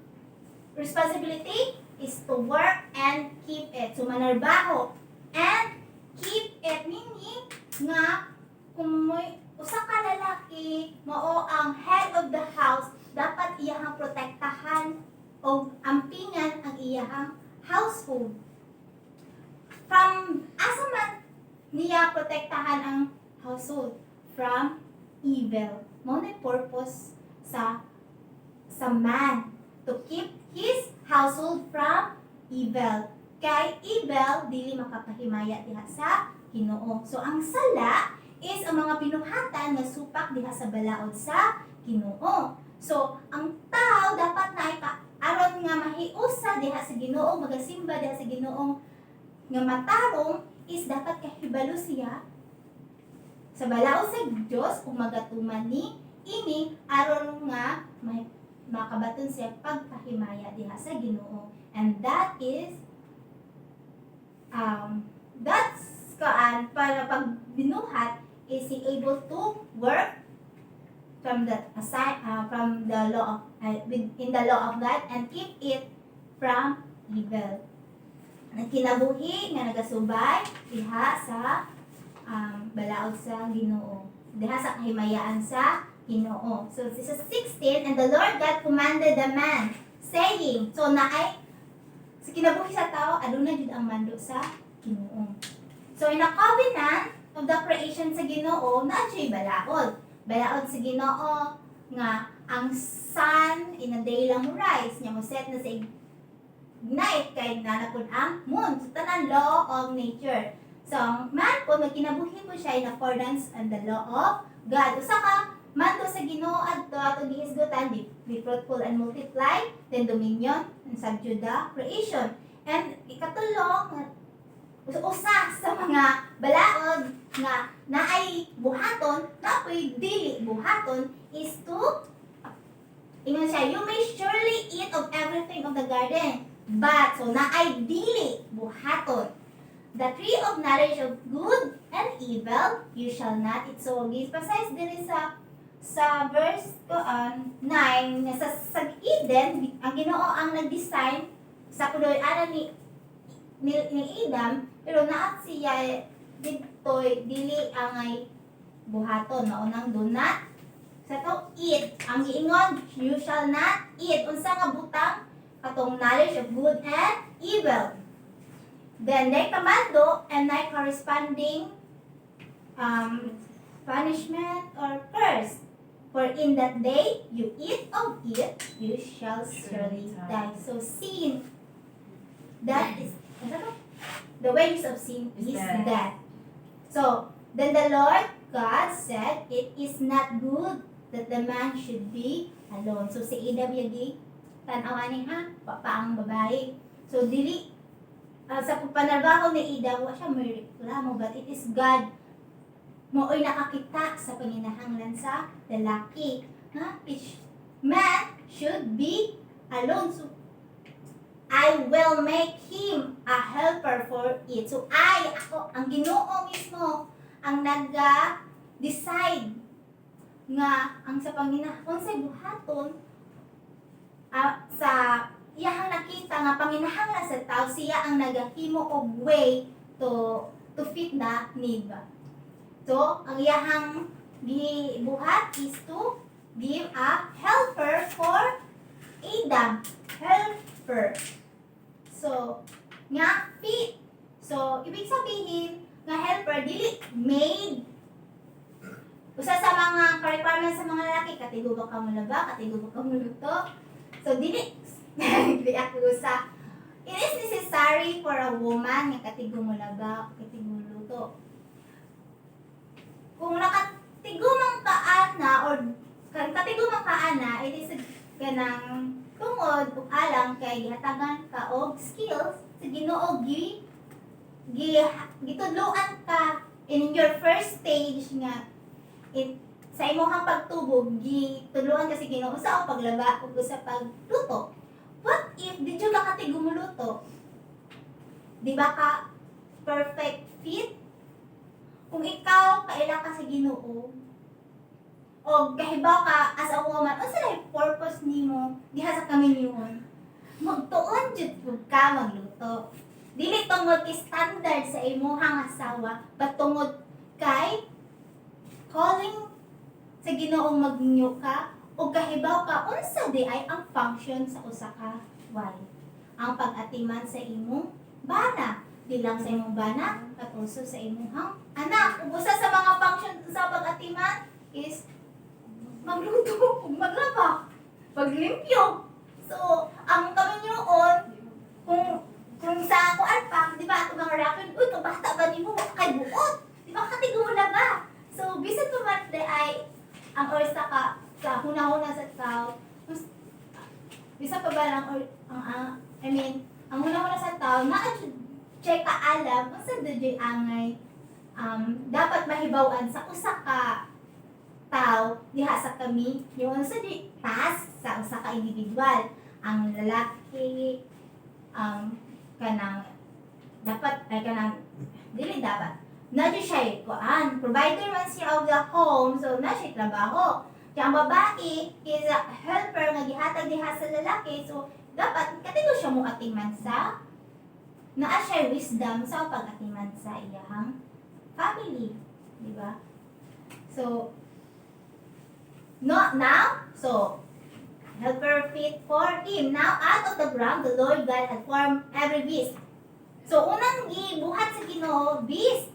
responsibility is to work and keep it. So, manarbaho and keep it. Meaning nga, kung may usa ka lalaki, mao ang head of the house, dapat iyahang protektahan o ampingan ang iyahang household. From asa man niya protektahan ang household from evil. Mao na purpose sa man to keep his household from evil. Kay evil dili makapahimaya diha sa Ginoo. So ang sala is ang mga binuhatan nga supak diha sa balaod sa Ginoo. So, ang tao dapat na aron nga mahiusa diha sa Ginoo, magasimba diha sa Ginoo nga matarong is dapat kahibalo siya sa balaod sa Dios ug magatuman ni ini aron nga makabaton siya pagkahimaya diha sa Ginoo. And that is that's para pag binuhat is he able to work from the law of in the law of God and keep it from evil. Kinabuhi nga nagasubay diha sa balaod sa Ginoo, diha sa kahimayaan sa Ginoo. So this is 16, and the Lord God commanded the man, saying, so naay sa kinabuhi sa tao aduna jud ang mando sa Ginoo. So in the covenant of the creation sa Ginoo, naa siya balaod. Balaod sa Ginoo nga ang sun in a day lang rise, nya mo set na sa night kay nanapod ang moon. So tanan law of nature. So ang man po magkinabuhi po siya in accordance and the law of God. Usa ka manto sa Ginoo adto ato gihisgutan, be fruitful and multiply, then dominion and subdue the creation. And ikatulo, usa sa mga balaod nga naay buhaton, napoy dili buhaton is to ingon siya, you may surely eat of everything of the garden, but so naay dili buhaton. The tree of knowledge of good and evil you shall not eat. So gi-emphasize diri sa verse 9 nga sa Eden ang Ginoo ang nag-design sa puloy-anan ni Adam, pero naat siya ditoy dili angay buhaton, maunang do not sa to eat. Ang giingon, you shall not eat unsa nga butang katong knowledge of good and evil. Then they commando and they corresponding punishment or curse. For in that day you eat of it, you shall surely die. So sin, that is the wages of sin is death. So then the Lord God said, it is not good that the man should be alone. So si Adam yagi tan-aw ani ha, papaang babae. So dili sa panarbaho ni Adam, wa siya may reklamo, but it is God mooy nakakita sa panginahanglan sa lalaki. Man should be alone. So I will make him a helper for it. So ako, ang Ginoo mismo ang nag-decide nga ang sa panginahanglan sa buhaton sa iyahang nakita nga panginahanglan sa tao, siya ang nagahimo og way to fit na need ba. So ang iyahang gibuhat is to give a helper for Adam. Helper. So nga fit. So ibig sabihin nga helper dili maid. Usa sa mga requirements sa mga lalaki, katigo ba ka mo laba, katigo ba ka mo luto. So dili sa it is necessary for a woman nga katigo mo laba, katigo mo luto. Kung nakatigo man kaana or katigo man kaana, it is ganang tungod ug alang kay gihatagan ka og skills sa Ginoo gitudloan ka in your first stage nga sa imong pagtubog gitudloan ka sa Ginoo sa paglaba ug sa pagluto. What if di jud ka katigo mo luto? Di ba ka perfect fit? Kung ikaw kaila ka sa Ginoo o kahibaw ka as a woman, unsa na purpose nimo diha sa kaminyon? Magtuon jud pud ka magluto. Dili tungod kay standard sa imong asawa, but tungod kay calling sa Ginoong magnyo ka o kahibaw ka unsa di ay ang function sa usa ka wife. Ang pag-atiman sa imong bana, di lang sa imong bana, at also sa imong anak. Ug usa sa mga function sa pag-atiman is magluto, maglaba, paglimpyo. So, ang kaminyoon, kung sa kuan pa, di ba, ato mga rakin, uy, kabata ba ni mo, kay buot. Di ba, katigo mo na ba? ay ang orsa ka sa hunahuna sa tao. Bisa pa ba lang ang hunahuna sa tao na check ka alam kung sa DJ angay dapat mahibawan sa usa ka tao diha sa kami yung sa di task sa usa ka individual. Ang lalaki kanang dapat ay kanang dili dapat na di siya kuan provider man siya of the home, so na siya trabaho. Kaya ang babae is a helper nga gihatag diha sa lalaki, so dapat katino siya mo atiman sa naa siya wisdom sa pag-atiman sa iyang family, di ba? So so helper fit for him. Now out of the ground the Lord God had formed every beast. So unang gibuhat sa Ginoo beast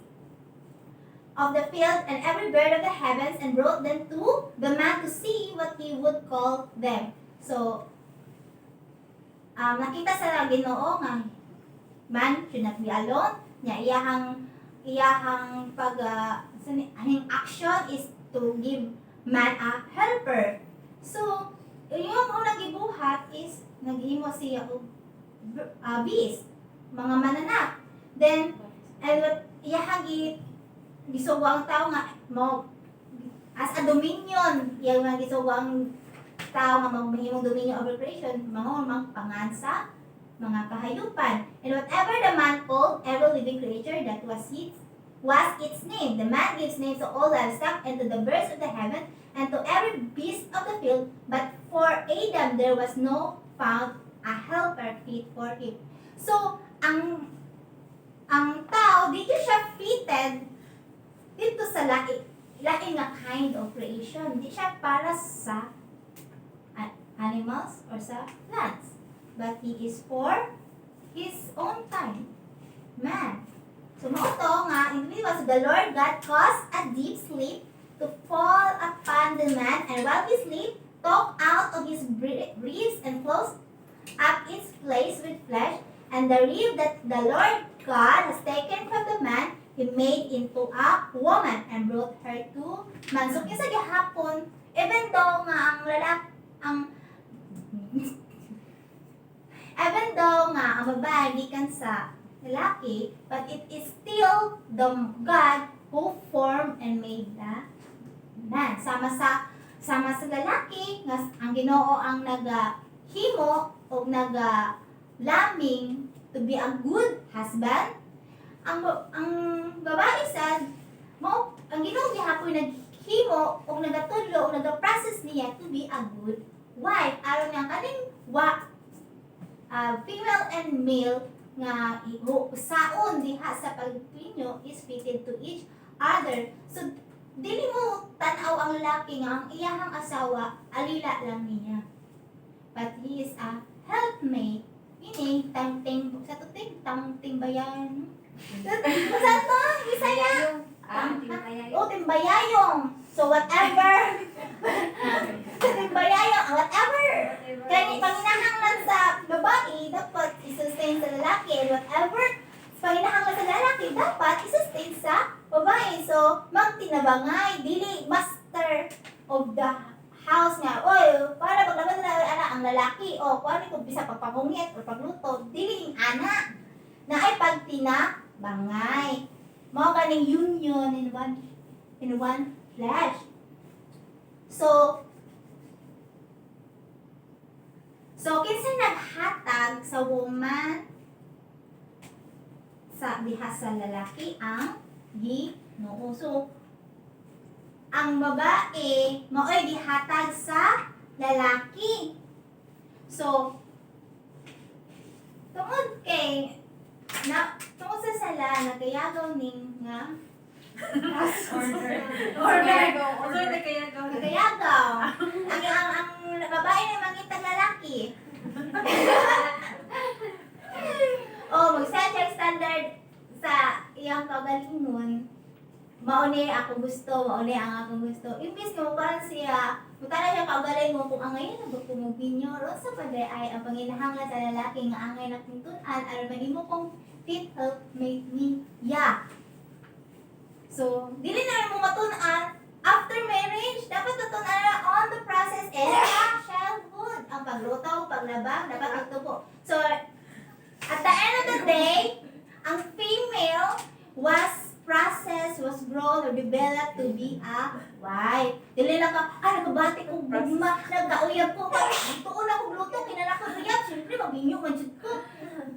of the field and every bird of the heavens, and brought them to the man to see what he would call them. So nakita sa Ginoo nga man should not be alone. Nya iyahang pag action is to give man a helper. So yung unang gibuhat is naghimo siya og beast, mga mananap. Then and what iyahang gisuwang tao nga mo as a dominion, yung nga gisuwang tao nga mahimong dominion over creation, mga pangansa mga kahayupan. And whatever the man called every living creature, that was its name. The man gives names to all livestock and to the birds of the heaven and to every beast of the field. But for Adam there was no found a helper fit for him. So ang tao dito siya fitted dito sa lain nga kind of creation. Hindi siya para sa animals or sa plants. But he is for his own kind, man. So mauto nga, individual, so the Lord God caused a deep sleep to fall upon the man, and while he sleep, took out of his ribs and closed up its place with flesh, and the rib that the Lord God has taken from the man, he made into a woman and brought her to man. So kinsa gihapon, even though nga ang babae gikan sa lalaki, but it is still the God who formed and made the man. Sama sa lalaki nga ang Ginoo ang naghimo o naglaming to be a good husband. Ang babae sad mo ang Ginoo gihapon naghimo o nagatudlo o nagaprocess niya to be a good wife aron nga kaning female and male nga saon diha sa pagtwinyo is fitted to each other. So dili mo tan-aw ang lalaki nga ang iyahang asawa alila lang niya, but he is a helpmate, meaning timbayan. Saan to? Bisaya? Timbayayong. So whatever. Timbayayong. Whatever. Kaya panginahanglan sa babae, dapat isustain sa lalaki. And whatever panginahanglan sa lalaki, dapat isustain sa babae. So, magtinabangay. Dili master of the house nga. Oy, para paglaban na anak ang lalaki. O, kung ano kung bisa pagpangungit o pagluto. Dili yung anak na ay pagtinabangay. Mao kaning union in one flesh. So kinsa naghatag sa woman sa diha sa lalaki ang Ginoo. So ang babae mao'y gihatag sa lalaki. So tungod sa sala nagayagaw ning nga nagayagaw ang babae na mangitag lalaki. Mag-set standard sa iyang kagalingon. Mauni ako gusto, mauni ang akong gusto. Imbis nga parang siya, mutala siya kagalingon kung angay na ba kumubinyo. Ron sa paday ay ang panginahanglan sa lalaki nga angay na pintunan aron mahimo kong fit helpmate niya. So, dili na mo matunan after marriage, dapat tutunan on the process and childhood. Ang pagluto, paglabang, dapat itubo. So, at the end of the day, ang female was grown or developed to be a wife. Dili lang ka, nagabati ko, bugma, nagkauyab ko, tuon ako luto, kinalakaguyab, siyempre magbinyo man dyan ko.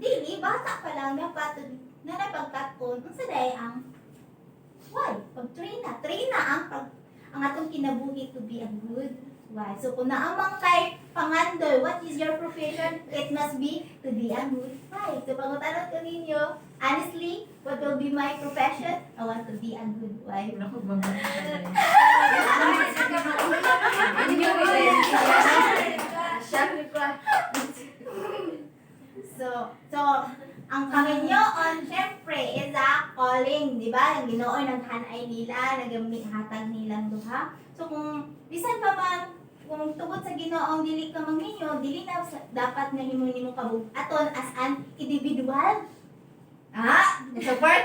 Dili, bata pa lang, dapat na napagkaton, ang saday ang wife. Train na ang atong kinabuhi to be a good wife. So kung naamang kay pangandoy, what is your profession? It must be to be a good wife. So pangutanong ko ninyo, honestly, what will be my profession? I want to be a good wife. Naku, bangga. So, ang Panginoon, syempre, is a calling, di ba? Ang Ginoo naghanay nila, hatag nilang duha. So, kung bisan pa man, kung tungod sa Ginoo ang dili ka manginyo, dili na dapat nga himo kabugaton as an individual. Support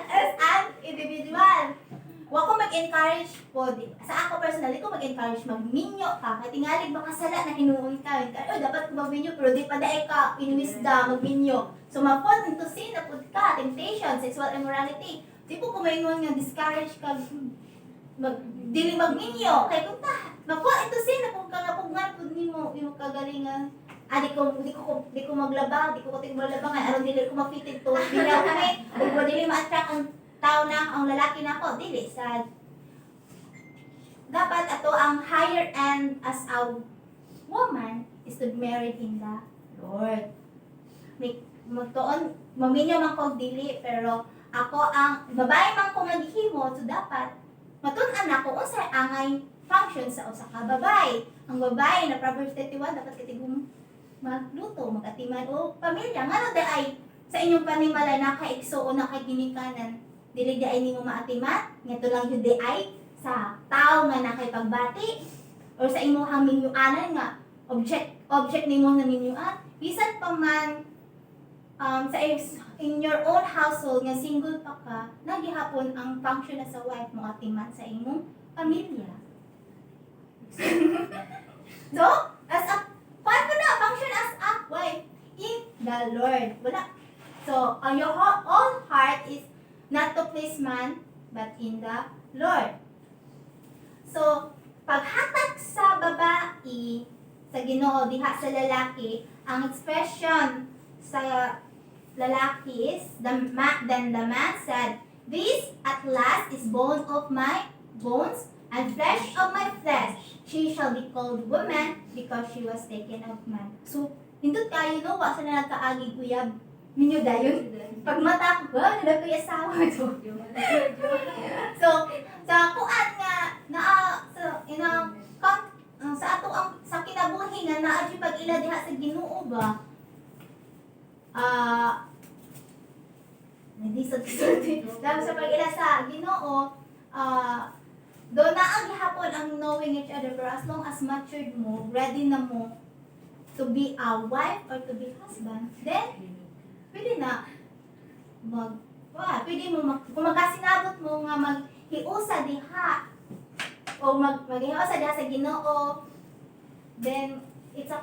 as an individual. Wa ko mag-encourage po, sa ako personally ko mag-encourage magminyo ka, kaya tingalig baka sala na hinuon ka, dapat ko magminyo, pero di pa dahil ka inwisda magminyo. So mapod into sin, napod ka, temptation, sexual immorality. Di po kumaingon nga discourage ka, dili magminyo, kaya kung mapod into sin, napod ka nga pugngan, pud nimo kagalingan. Di ko maglaba, di ko maglaba aron dili ko mapitin to, bilaw kami, o dili ma-attract ang tao na ang lalaki na ko, dili sad. Dapat ato ang higher end as a woman is to be married in the Lord. Magtuon, maminyo man ko dili, pero ako ang babae man ko maghimo, so dapat matun-an ako unsay angay function sa usa ka babae. Ang babae na Proverbs 31 dapat katigum magluto, magatiman o pamilya. Ngano ay sa inyong panimalay na kaigso o na kay ginikanan, dili di ay nimo maatiman, ngadto lang jud di ay sa tao nga nakay pagbati or sa imong minyuanan nga object nimo na minyuan. Bisan pa man in your own household nga single pa ka, nagihapon ang function na sa wife mo atiman sa imong pamilya. So, as a function as a wife in the Lord. Wala. So, your whole heart is not to please man, but in the Lord. So, paghatag sa babae, sa Ginoo diha sa lalaki, ang expression sa lalaki is, then the man said, "This at last is bone of my bones, and flesh of my flesh. She shall be called woman, because she was taken of man." So, hindot kayo no, wa sa na nagkaagi kuyab. Minyo dayon. Pag mata ko, nila ko yung asawa to. So, sa kuan nga, sa ato ang sa kinabuhi nga naadyo pag ila diha sa Ginoo ba? Hindi sa sa pag ila sa Ginoo, doon na ang gihapon ang knowing each other, pero as long as matured mo, ready na mo to be a wife or to be husband, then pwede na pwede mo kung magkasinabot mo nga maghiusa diha o maghiusa diha sa Ginoo, then it's a